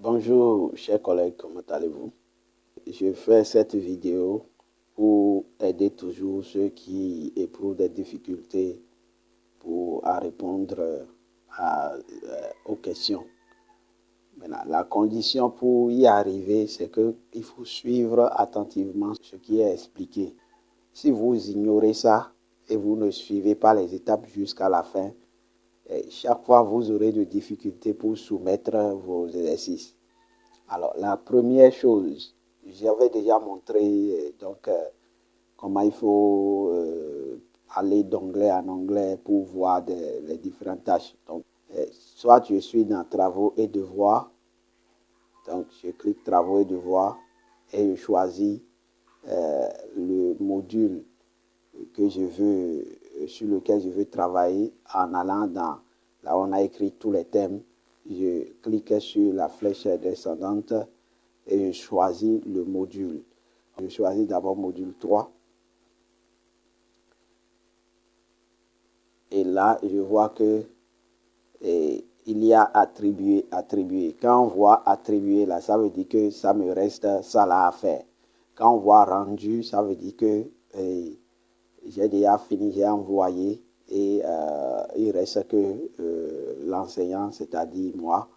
Bonjour, chers collègues, comment allez-vous? Je fais cette vidéo pour aider toujours ceux qui éprouvent des difficultés à répondre aux questions. Maintenant, la condition pour y arriver, c'est qu'il faut suivre attentivement ce qui est expliqué. Si vous ignorez ça et vous ne suivez pas les étapes jusqu'à la fin, chaque fois vous aurez des difficultés pour soumettre vos exercices. Alors, la première chose, j'avais déjà montré comment il faut aller d'onglet en onglet pour voir les différentes tâches. Donc, soit je suis dans travaux et devoirs, donc je clique travaux et devoirs et je choisis le module que je veux, sur lequel je veux travailler en allant dans, là où on a écrit tous les thèmes. Je clique sur la flèche descendante et je choisis le module. Je choisis d'abord module 3. Et là, je vois que il y a attribué, attribué. Quand on voit attribué, là, ça veut dire que ça me reste ça là à faire. Quand on voit rendu, ça veut dire que j'ai déjà fini, j'ai envoyé et il reste que l'enseignant, c'est-à-dire moi,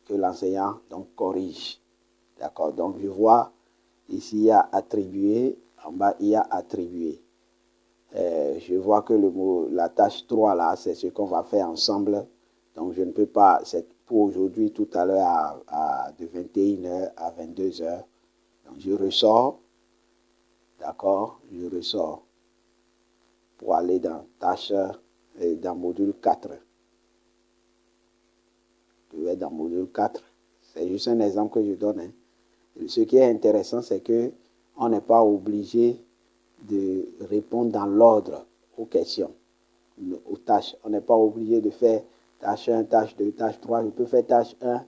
que l'enseignant donc corrige. D'accord, donc je vois ici il y a attribué, en bas il y a attribué. Je vois que la tâche 3 là, c'est ce qu'on va faire ensemble. Donc je ne peux pas, c'est pour aujourd'hui, tout à l'heure de 21h à 22h. Donc je ressors, d'accord, je ressors pour aller dans tâche, dans module 4. Je vais dans module 4. C'est juste un exemple que je donne. Hein. Ce qui est intéressant, c'est qu'on n'est pas obligé de répondre dans l'ordre aux questions, aux tâches. On n'est pas obligé de faire tâche 1, tâche 2, tâche 3. Je peux faire tâche 1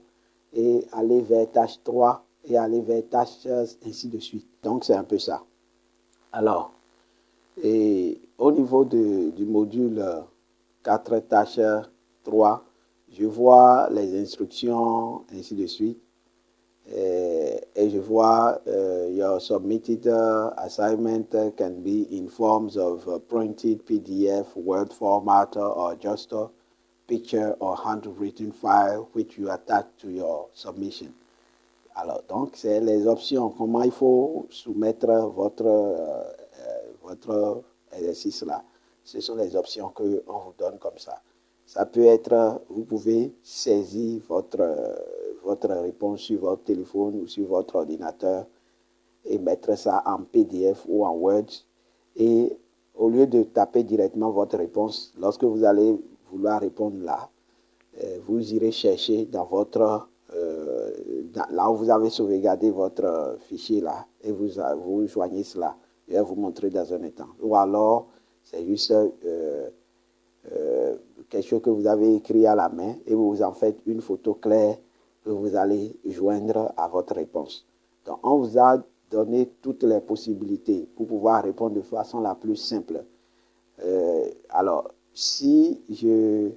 et aller vers tâche 3 et aller vers tâche ainsi de suite. Donc, c'est un peu ça. Alors, et au niveau du module 4, tâche 3, je vois les instructions, ainsi de suite. Et je vois your submitted assignment can be in forms of printed PDF, Word format, or just a picture or handwritten file which you attach to your submission. Alors, donc, c'est les options, comment il faut soumettre votre exercice là. Ce sont les options qu'on vous donne comme ça. Ça peut être, vous pouvez saisir votre réponse sur votre téléphone ou sur votre ordinateur et mettre ça en PDF ou en Word. Et au lieu de taper directement votre réponse, lorsque vous allez vouloir répondre là, vous irez chercher dans votre là où vous avez sauvegardé votre fichier là et vous joignez cela. Je vais vous montrer dans un instant. Ou alors, c'est juste quelque chose que vous avez écrit à la main et vous en faites une photo claire que vous allez joindre à votre réponse. Donc, on vous a donné toutes les possibilités pour pouvoir répondre de façon la plus simple. Alors, si je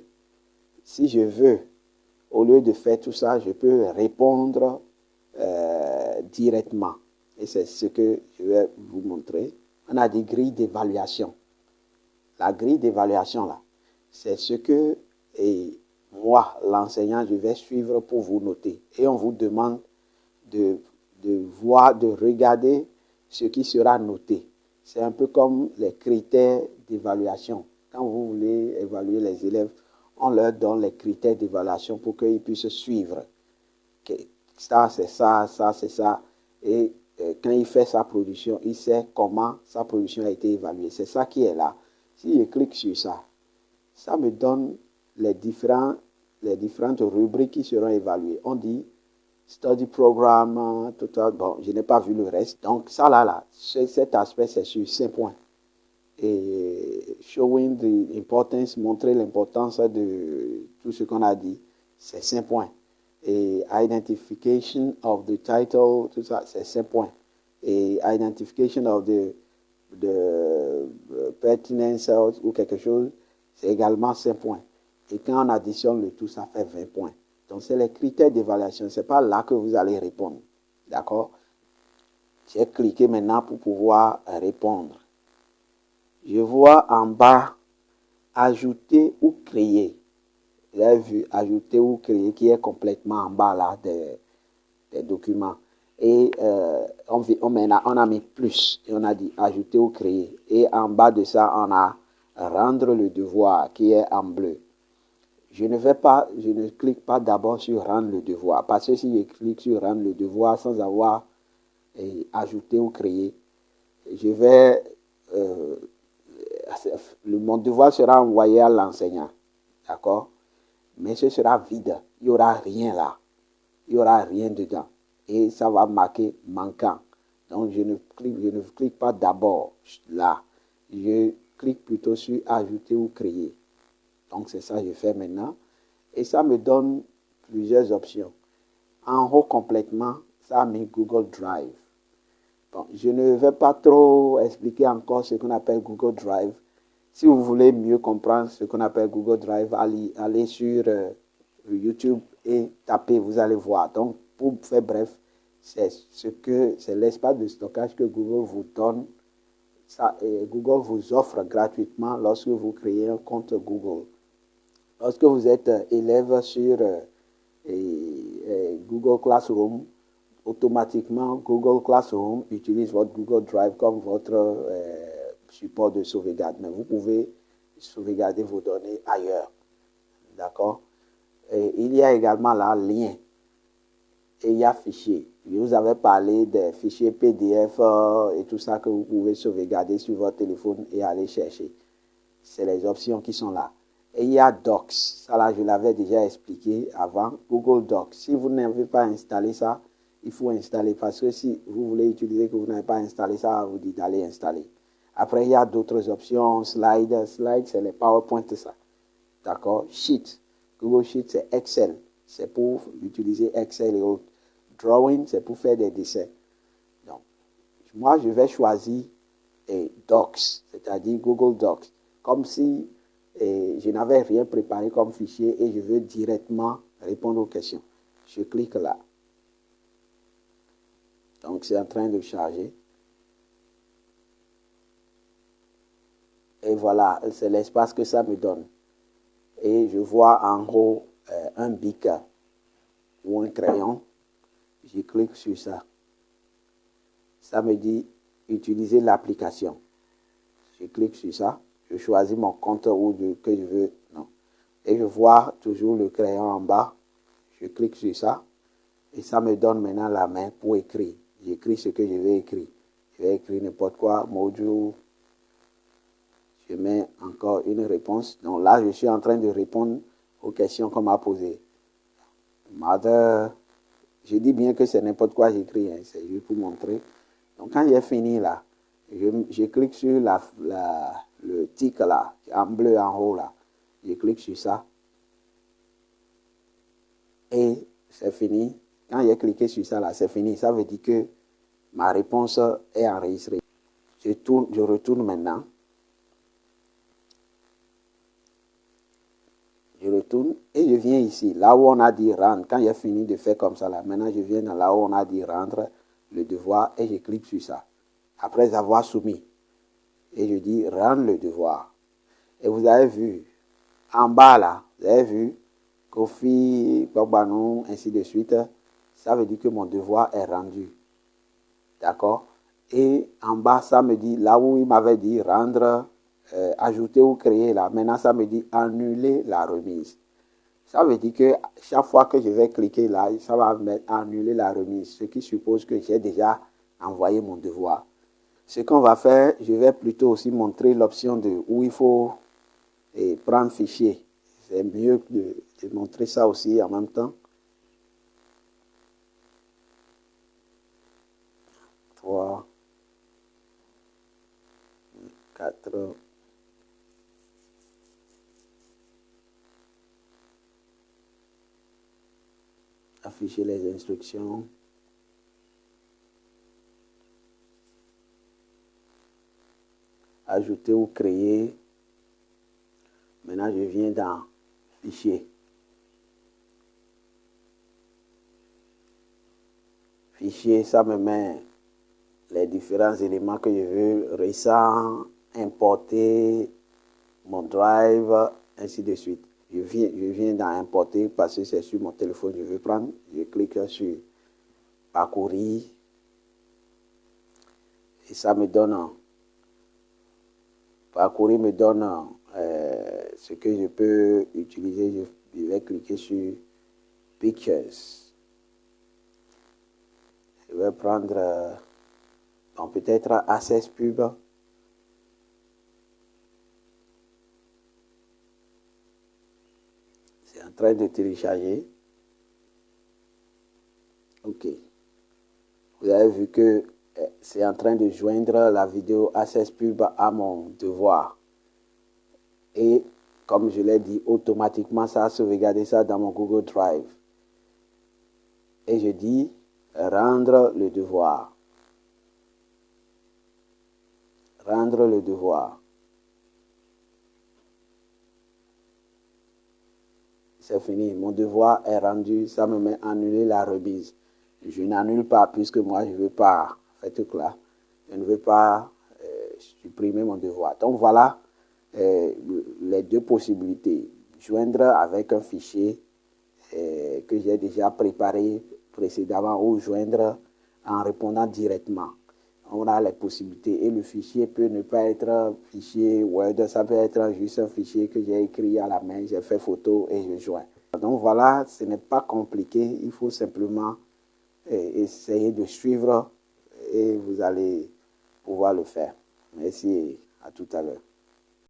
veux, au lieu de faire tout ça, je peux répondre directement. Et c'est ce que je vais vous montrer. On a des grilles d'évaluation. La grille d'évaluation, là, c'est ce que moi, l'enseignant, je vais suivre pour vous noter. Et on vous demande de voir, de regarder ce qui sera noté. C'est un peu comme les critères d'évaluation. Quand vous voulez évaluer les élèves, on leur donne les critères d'évaluation pour qu'ils puissent suivre. Ça, c'est ça, ça, c'est ça. Et quand il fait sa production, il sait comment sa production a été évaluée. C'est ça qui est là. Si je clique sur ça, ça me donne les différentes rubriques qui seront évaluées. On dit study program, total. Bon, je n'ai pas vu le reste. Donc, ça là, cet aspect, c'est sur 5 points. Et showing the importance, montrer l'importance de tout ce qu'on a dit, c'est 5 points. Et identification of the title, tout ça, c'est 5 points. Et identification of the pertinence ou quelque chose, c'est également 5 points. Et quand on additionne le tout, ça fait 20 points. Donc, c'est les critères d'évaluation. Ce n'est pas là que vous allez répondre. D'accord? J'ai cliqué maintenant pour pouvoir répondre. Je vois en bas, ajouter ou créer. Vous avez vu, ajouter ou créer qui est complètement en bas là des documents. Et on a mis plus et on a dit ajouter ou créer. Et en bas de ça, on a rendre le devoir qui est en bleu. Je ne clique pas d'abord sur rendre le devoir parce que si je clique sur rendre le devoir sans avoir ajouté ou créé, je vais, mon devoir sera envoyé à l'enseignant. D'accord? Mais ce sera vide. Il n'y aura rien là. Il n'y aura rien dedans. Et ça va marquer manquant. Donc, je ne clique pas d'abord là. Je clique plutôt sur ajouter ou créer. Donc, c'est ça que je fais maintenant. Et ça me donne plusieurs options. En haut complètement, ça a mis Google Drive. Bon, je ne vais pas trop expliquer encore ce qu'on appelle Google Drive. Si vous voulez mieux comprendre ce qu'on appelle Google Drive, allez sur YouTube et tapez, vous allez voir. Donc, pour faire bref, c'est l'espace de stockage que Google vous donne. Ça, Google vous offre gratuitement lorsque vous créez un compte Google. Lorsque vous êtes élève sur Google Classroom, automatiquement Google Classroom utilise votre Google Drive comme votre support de sauvegarde. Mais vous pouvez sauvegarder vos données ailleurs. D'accord? Il y a également là lien et il y a fichier. Je vous avais parlé des fichiers PDF et tout ça que vous pouvez sauvegarder sur votre téléphone et aller chercher. C'est les options qui sont là. Et il y a Docs. Ça là, je l'avais déjà expliqué avant. Google Docs. Si vous n'avez pas installé ça, il faut installer. Parce que si vous voulez utiliser que vous n'avez pas installé ça, vous dit d'aller installer. Après, il y a d'autres options. Slide. Slide, c'est les PowerPoint, ça. D'accord? Sheet. Google Sheet, c'est Excel. C'est pour utiliser Excel et autres. Drawing, c'est pour faire des dessins. Donc, moi, je vais choisir Docs, c'est-à-dire Google Docs. Comme si je n'avais rien préparé comme fichier et je veux directement répondre aux questions. Je clique là. Donc, c'est en train de charger. Et voilà, c'est l'espace que ça me donne. Et je vois en haut un bic ou un crayon. Je clique sur ça. Ça me dit utiliser l'application. Je clique sur ça. Je choisis mon compte que je veux. Non. Et je vois toujours le crayon en bas. Je clique sur ça. Et ça me donne maintenant la main pour écrire. J'écris ce que je vais écrire. Je vais écrire n'importe quoi. Module. Je mets encore une réponse. Donc là, je suis en train de répondre aux questions qu'on m'a posées. Mother. Je dis bien que c'est n'importe quoi j'écris. Hein. C'est juste pour montrer. Donc quand j'ai fini là, je clique sur le tic là, en bleu en haut là. Je clique sur ça. Et c'est fini. Quand j'ai cliqué sur ça là, c'est fini. Ça veut dire que ma réponse est enregistrée. Je retourne maintenant. Je retourne et je viens ici, là où on a dit rendre. Quand j'ai fini de faire comme ça là, maintenant je viens dans là où on a dit rendre le devoir et je clique sur ça. Après avoir soumis. Et je dis rendre le devoir. Et vous avez vu, en bas là, vous avez vu, Kofi, Gbagbanou, ainsi de suite. Ça veut dire que mon devoir est rendu. D'accord? Et en bas, ça me dit, là où il m'avait dit rendre, ajouter ou créer là, maintenant ça me dit annuler la remise. Ça veut dire que chaque fois que je vais cliquer là, ça va me mettre annuler la remise, ce qui suppose que j'ai déjà envoyé mon devoir. Ce qu'on va faire, je vais plutôt aussi montrer l'option de où il faut prendre fichier. C'est mieux de montrer ça aussi en même temps. 3, 4. Afficher les instructions. Ajouter ou créer. Maintenant, je viens dans fichier. fichier, ça me met les différents éléments que je veux, récents, importer, mon drive, ainsi de suite. Je viens dans importer parce que c'est sur mon téléphone, je veux prendre, je clique sur parcourir et ça me donne, parcourir me donne ce que je peux utiliser. Je vais cliquer sur Pictures. Je vais prendre peut-être Access Pub. C'est en train de télécharger. Ok. Vous avez vu que c'est en train de joindre la vidéo Access Pub à mon devoir. Et comme je l'ai dit, automatiquement, ça a sauvegardé ça dans mon Google Drive. Et je dis rendre le devoir. Rendre le devoir. C'est fini. Mon devoir est rendu. Ça me met annuler la remise. Je n'annule pas puisque moi, je ne veux pas faire tout là. Je ne veux pas supprimer mon devoir. Donc, voilà les deux possibilités. Joindre avec un fichier que j'ai déjà préparé précédemment ou joindre en répondant directement. On a les possibilités et le fichier peut ne pas être un fichier Word, ça peut être juste un fichier que j'ai écrit à la main, j'ai fait photo et je joins. Donc voilà, ce n'est pas compliqué, il faut simplement essayer de suivre et vous allez pouvoir le faire. Merci, à tout à l'heure.